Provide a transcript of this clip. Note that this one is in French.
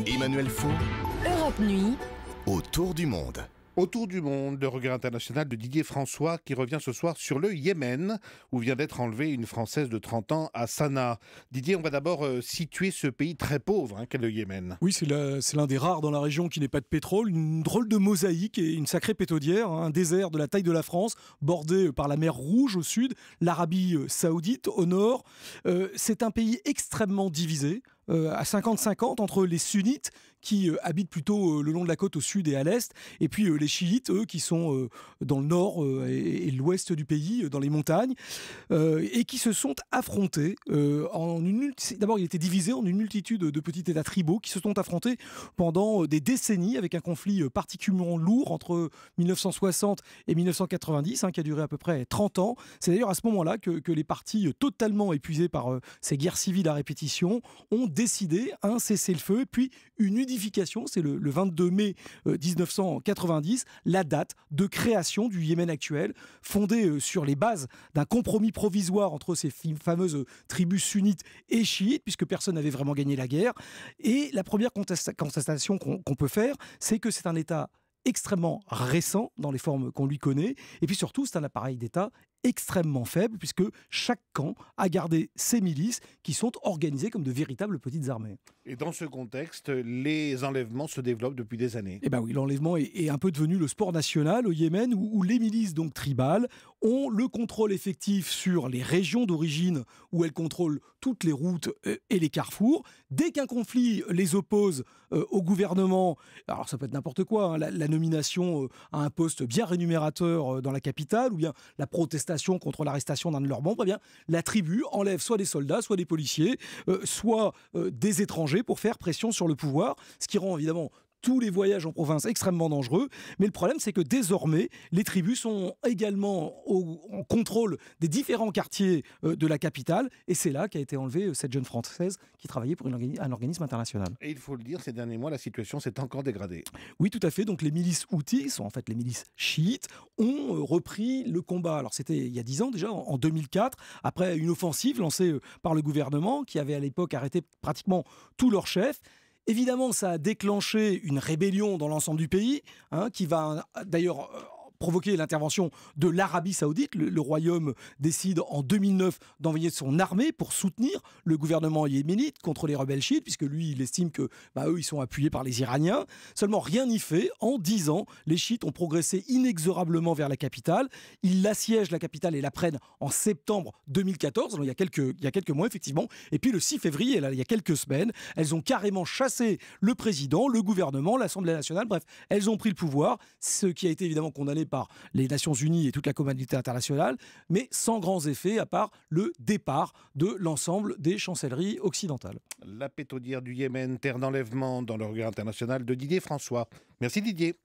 Emmanuel Faux, Europe Nuit, autour du monde. Autour du monde, le regard international de Didier François qui revient ce soir sur le Yémen, où vient d'être enlevée une Française de 30 ans à Sanaa. Didier, on va d'abord situer ce pays très pauvre qu'est le Yémen. Oui, c'est l'un des rares dans la région qui n'ait pas de pétrole, une drôle de mosaïque et une sacrée pétaudière, un désert de la taille de la France, bordé par la mer Rouge au sud, l'Arabie saoudite au nord. C'est un pays extrêmement divisé, à 50-50 entre les sunnites qui habitent plutôt le long de la côte au sud et à l'est, et puis les chiites, eux, qui sont dans le nord et l'ouest du pays, dans les montagnes, et qui se sont affrontés D'abord, il était divisé en une multitude de petits états tribaux qui se sont affrontés pendant des décennies avec un conflit particulièrement lourd entre 1960 et 1990, qui a duré à peu près 30 ans. C'est d'ailleurs à ce moment-là que les partis totalement épuisés par ces guerres civiles à répétition ont décidé un cessez-le-feu, puis une unification. C'est le 22 mai 1990, la date de création du Yémen actuel, fondée sur les bases d'un compromis provisoire entre ces fameuses tribus sunnites et chiites, puisque personne n'avait vraiment gagné la guerre. Et la première constatation qu'on peut faire, c'est que c'est un État extrêmement récent dans les formes qu'on lui connaît, et puis surtout c'est un appareil d'État extrêmement faible, puisque chaque camp a gardé ses milices qui sont organisées comme de véritables petites armées. Et dans ce contexte, les enlèvements se développent depuis des années. Eh bien oui, l'enlèvement est un peu devenu le sport national au Yémen, où les milices donc tribales ont le contrôle effectif sur les régions d'origine, où elles contrôlent toutes les routes et les carrefours. Dès qu'un conflit les oppose au gouvernement, alors ça peut être n'importe quoi, la nomination à un poste bien rémunérateur dans la capitale, ou bien la protestation contre l'arrestation d'un de leurs membres, eh bien, la tribu enlève soit des soldats, soit des policiers, soit des étrangers pour faire pression sur le pouvoir, ce qui rend évidemment tous les voyages en province extrêmement dangereux. Mais le problème, c'est que désormais, les tribus sont également en contrôle des différents quartiers de la capitale. Et c'est là qu'a été enlevée cette jeune Française qui travaillait pour un organisme international. Et il faut le dire, ces derniers mois, la situation s'est encore dégradée. Oui, tout à fait. Donc les milices houthis, sont en fait les milices chiites, ont repris le combat. Alors c'était il y a 10 ans déjà, en 2004, après une offensive lancée par le gouvernement qui avait à l'époque arrêté pratiquement tous leurs chefs. Évidemment, ça a déclenché une rébellion dans l'ensemble du pays, qui va d'ailleurs provoquer l'intervention de l'Arabie saoudite. Le royaume décide en 2009 d'envoyer son armée pour soutenir le gouvernement yéménite contre les rebelles chiites, puisque lui, il estime que eux, ils sont appuyés par les Iraniens. Seulement, rien n'y fait. En 10 ans, les chiites ont progressé inexorablement vers la capitale. Ils l'assiègent, la capitale, et la prennent en septembre 2014, alors il y a quelques mois, effectivement. Et puis le 6 février, là, il y a quelques semaines, elles ont carrément chassé le président, le gouvernement, l'Assemblée nationale. Bref, elles ont pris le pouvoir, ce qui a été évidemment condamné par les Nations Unies et toute la communauté internationale, mais sans grands effets, à part le départ de l'ensemble des chancelleries occidentales. La pétaudière du Yémen, terre d'enlèvement dans le regard international de Didier François. Merci Didier.